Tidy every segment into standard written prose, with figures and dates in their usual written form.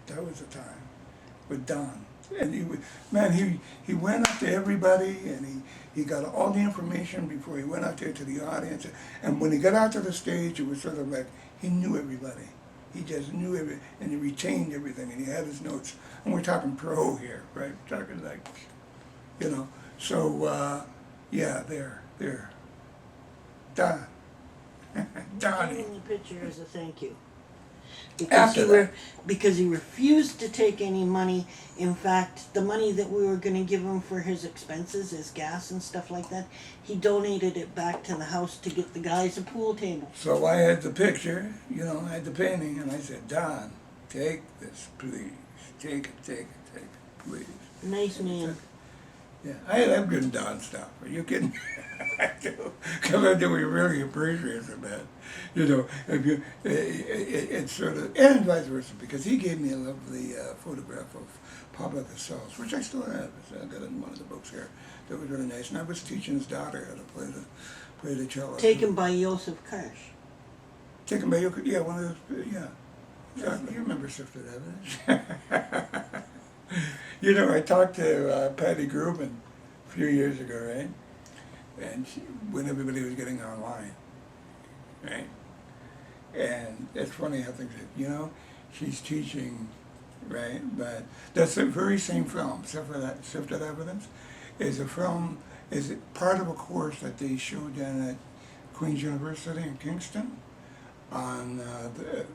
that was a time with Don. And man, he went up to everybody and he got all the information before he went out there to the audience. And when he got out to the stage, it was sort of like he knew everybody. He just knew everything, and he retained everything, and he had his notes. And we're talking pro here, right? We're talking like, you know. So, yeah, there. Don. Donnie. Taking the picture as a thank you. Because After that. because he refused to take any money. In fact, the money that we were going to give him for his expenses, his gas and stuff like that, he donated it back to the house to get the guys a pool table. So I had the picture, you know, I had the painting, and I said, Don, take this, please. Take it, please. Nice man. Yeah, I have good Don stuff. Are you kidding? I do, because I do. We really appreciate it, man. You know, if you, it's sort of, and vice versa, because he gave me a lovely photograph of Pablo Casals, which I still have. I got it in one of the books here. That was really nice, and I was teaching his daughter how to play the cello. Taken by Joseph Karsh. Taken by Yoko, yeah, one of those, yeah. Exactly. You remember Sifted Evidence? You know, I talked to Patty Grubin a few years ago, right? And when everybody was getting online, right? And it's funny how things, you know, she's teaching, right? But that's the very same film, Sifted Evidence, is a film, is part of a course that they showed down at Queen's University in Kingston on the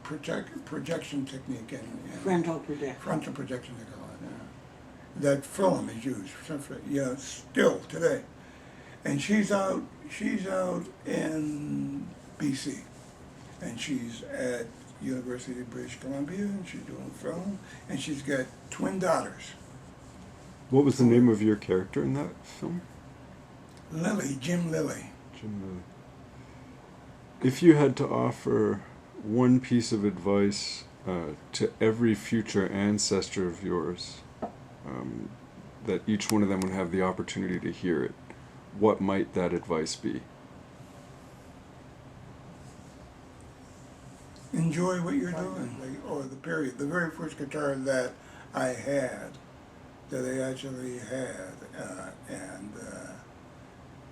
projection technique and Frontal projection. Frontal projection, they call it. Yeah. That film is used, yeah, still today. And she's out in BC, and she's at University of British Columbia, and she's doing film, and she's got twin daughters. What was the name of your character in that film? Lily, Jim Lily. Jim Lilly. If you had to offer one piece of advice to every future ancestor of yours, that each one of them would have the opportunity to hear it, what might that advice be? Enjoy what you're doing. Or the very first guitar that I had, that I actually had, and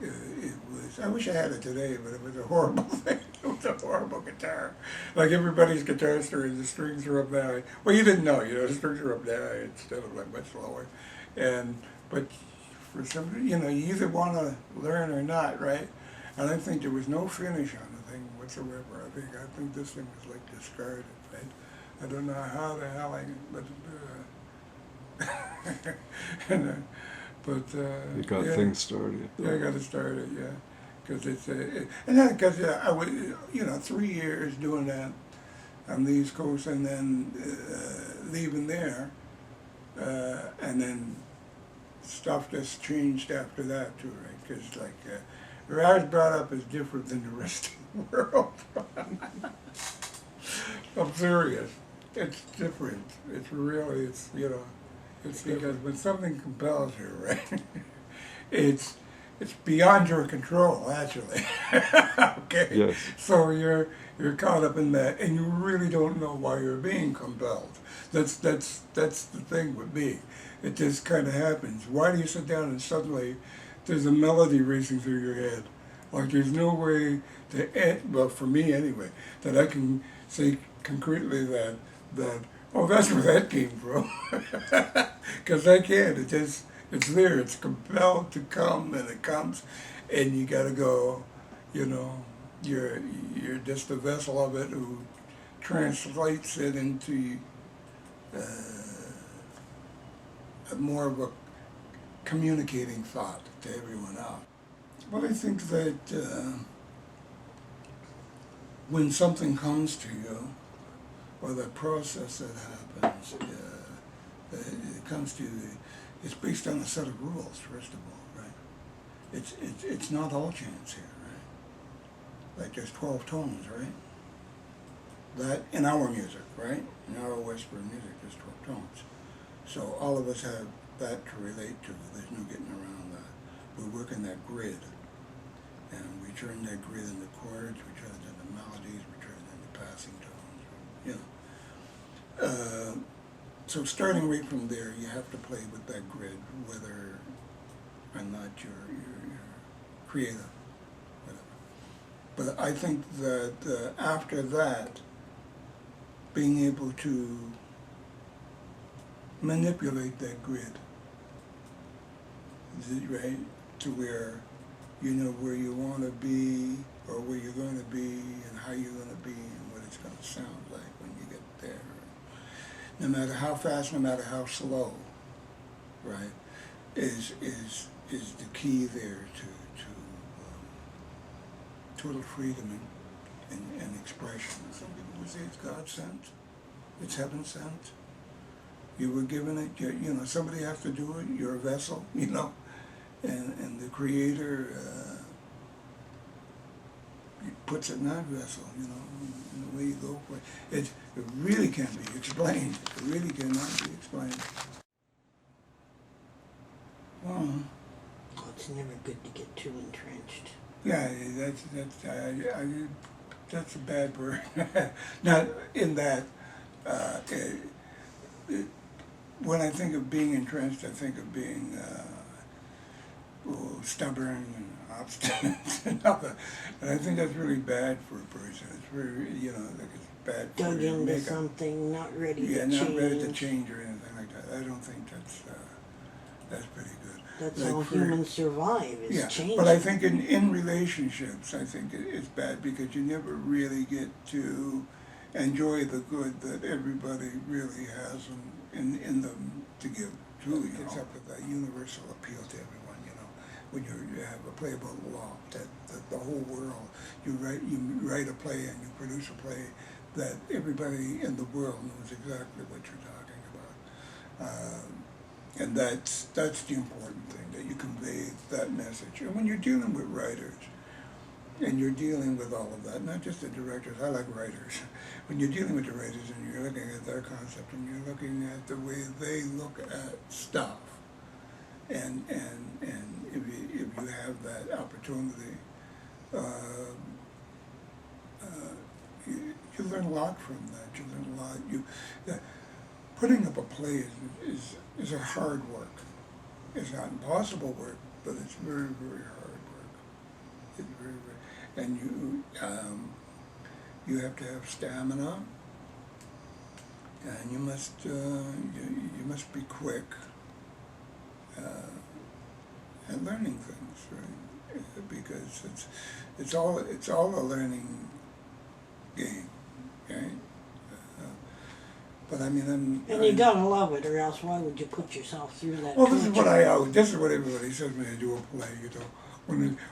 it was, I wish I had it today, but it was a horrible thing. It was a horrible guitar. Like everybody's guitar story, the strings are up there. Well, you didn't know, you know, the strings are up there instead of like much lower. But for some, you know, you either want to learn or not, right? And I think there was no finish on the thing whatsoever. I think this thing was like discarded, right? I don't know how the hell I, but You got yeah, things started. yeah, I got it started, yeah, because and then because I was, you know, 3 years doing that on the East Coast, and then leaving there, and then stuff just changed after that too, right? Because like where I was brought up is different than the rest of the world. I'm serious. It's different. It's really, it's, you know, it's because when something compels you, right? it's beyond your control, actually. Okay. Yes. So you're caught up in that, and you really don't know why you're being compelled. That's the thing with me. It just kind of happens. Why do you sit down and suddenly there's a melody racing through your head? Like there's no way to, well, for me anyway, that I can say concretely that oh, that's where that came from. Because I can't. It's there. It's compelled to come, and it comes, and you got to go. You know, you're just a vessel of it who translates it into more of a communicating thought to everyone else. Well, I think that when something comes to you, or the process that happens, it comes to you, it's based on a set of rules, first of all, right? It's not all chance here, right? Like there's 12 tones, right? That, in our music, right? In our Western music, there's 12 tones. So all of us have that to relate to. There's no getting around that. We work in that grid, and we turn that grid into chords, we turn it into melodies, we turn it into passing tones, you know. So starting right from there, you have to play with that grid, whether or not you're creative, whatever. But I think that after that, being able to manipulate that grid, is it right, to where you know where you want to be, or where you're going to be, and how you're going to be, and what it's going to sound like when you get there. No matter how fast, no matter how slow, right, is the key there to total freedom and expression. Some people would say it's God sent, it's heaven sent. You were given it. You know, somebody has to do it. You're a vessel. You know, and the Creator puts it in that vessel. You know, in the way you go for it. It really can't be explained. It really cannot be explained. Well, It's never good to get too entrenched. yeah, that's a bad word. Not in that. When I think of being entrenched, I think of being stubborn and obstinate and other. And I think that's really bad for a person. It's very, you know, like it's bad for Dug your into makeup. something, not ready Yeah, to not change. ready to change or anything like that. I don't think that's pretty good. That's Like how for- humans survive, is Yeah, changing. but I think in relationships, I think it's bad because you never really get to enjoy the good that everybody really has in them to give. Truly, it's up with that universal appeal to everyone. You know, when you have a play about law, that the whole world, you write a play and you produce a play that everybody in the world knows exactly what you're talking about. And that's the important thing, that you convey that message. And when you're dealing with writers, and you're dealing with all of that, not just the directors, I like writers. When you're dealing with the writers and you're looking at their concept and you're looking at the way they look at stuff, and if you have that opportunity, you learn a lot from that. You learn a lot. Putting up a play is a hard work. It's not impossible work, but it's very, very hard work. It's very, very, and you have to have stamina, and you must be quick at learning things, right? Because it's all a learning game, right? But I mean, And you gotta love it, or else why would you put yourself through that? Well, this is torture? this is what everybody says when I do a play. You know,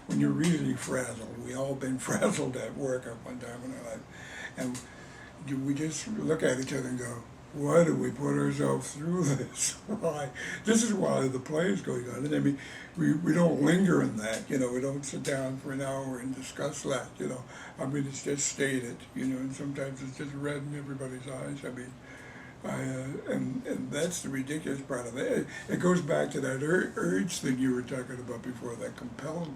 when you're really frazzled. We all been frazzled at work at one time in our life, and we just look at each other and go, "Why do we put ourselves through this? Why? This is why the play is going on." And I mean, we don't linger in that. You know, we don't sit down for an hour and discuss that. You know, I mean, it's just stated. You know, and sometimes it's just red in everybody's eyes. I mean. And that's the ridiculous part of it. It goes back to that urge thing you were talking about before, that compelled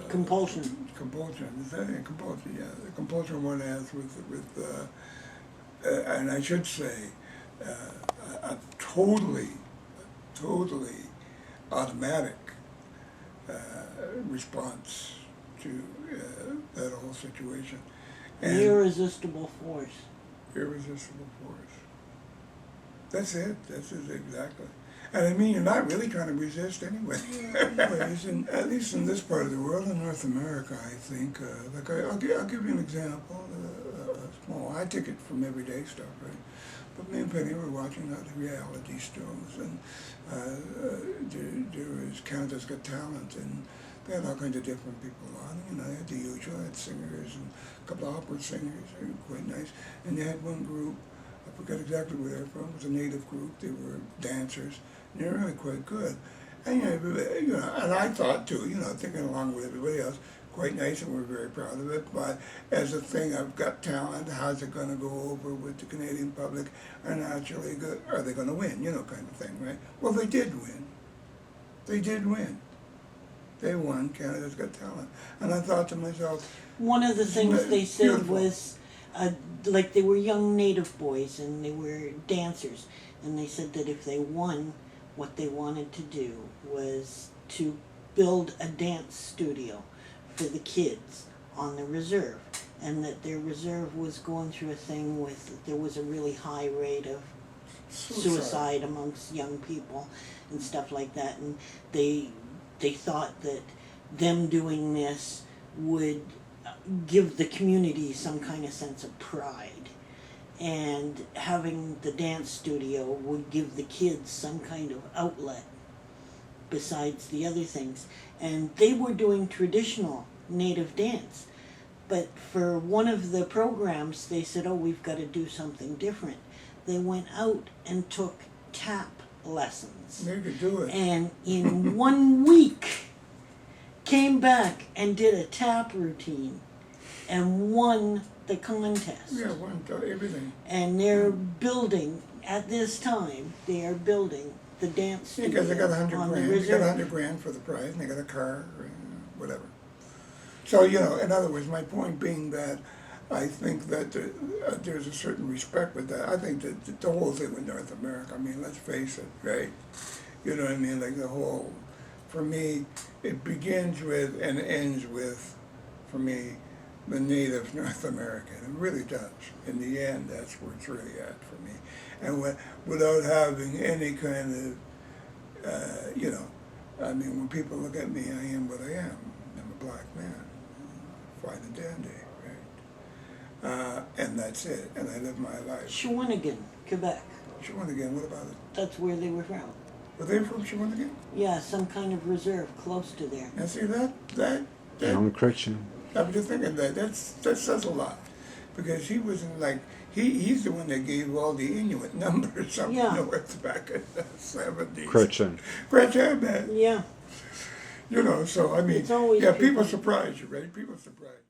Compulsion. compulsion. Is that it? Compulsion? Yeah, the compulsion one has with and I should say, a totally automatic response to that whole situation. An irresistible force. Irresistible force. That's it. That's it exactly. And I mean, you're not really trying to resist anyway. Anyways, at least in this part of the world, in North America, I think. I'll give you an example. Small. I take it from everyday stuff, right? But me and Penny were watching the reality shows, and there was Canada's Got Talent, and they had all kinds of different people on. You know, they had the usual, they had singers and a couple of opera singers. They were quite nice. And they had one group, I forget exactly where they're from. It was a native group. They were dancers. And they were really quite good. And and I thought too, thinking along with everybody else, quite nice, and we're very proud of it. But as a thing, I've got talent. How's it going to go over with the Canadian public? Are naturally good? Are they going to win? Kind of thing, right? Well, they did win. They did win. They won Canada's Got Talent. And I thought to myself, One of the things they said beautiful. was like they were young native boys and they were dancers, and they said that if they won, what they wanted to do was to build a dance studio for the kids on the reserve, and that their reserve was going through a thing with, there was a really high rate of suicide amongst young people and stuff like that, and they thought that them doing this would give the community some kind of sense of pride, and having the dance studio would give the kids some kind of outlet besides the other things. And they were doing traditional native dance, but for one of the programs they said, oh, we've got to do something different. They went out and took tap lessons, They could do it. and in 1 week came back and did a tap routine and won the contest. Yeah, one, everything. And they're building, at this time, they are building the dance Yeah, studio because they got 100 on the grand. They got reserve. 100 grand for the prize, and they got a car, or whatever. So, you know, in other words, my point being that I think that there's a certain respect with that. I think that the whole thing with North America, I mean, let's face it, right? You know what I mean? Like the whole, for me, it begins with and ends with, for me, the native North American. It really does. In the end, that's where it's really at for me. And without having any kind of, you know, I mean, when people look at me, I am what I am. I'm a black man, fine and dandy, right? And that's it. And I live my life. Shawinigan, Quebec. Shawinigan, what about it? That's where they were from. Were they from Shawinigan? Yeah, some kind of reserve close to there. And see that Young Christian. I'm just thinking that says a lot, because he wasn't like he's the one that gave all the Inuit numbers up Yeah. north back in the 70s. Christian. Gretchen, man. Yeah. You know, so I mean, It's always yeah, people people- surprise you, right? People surprise you.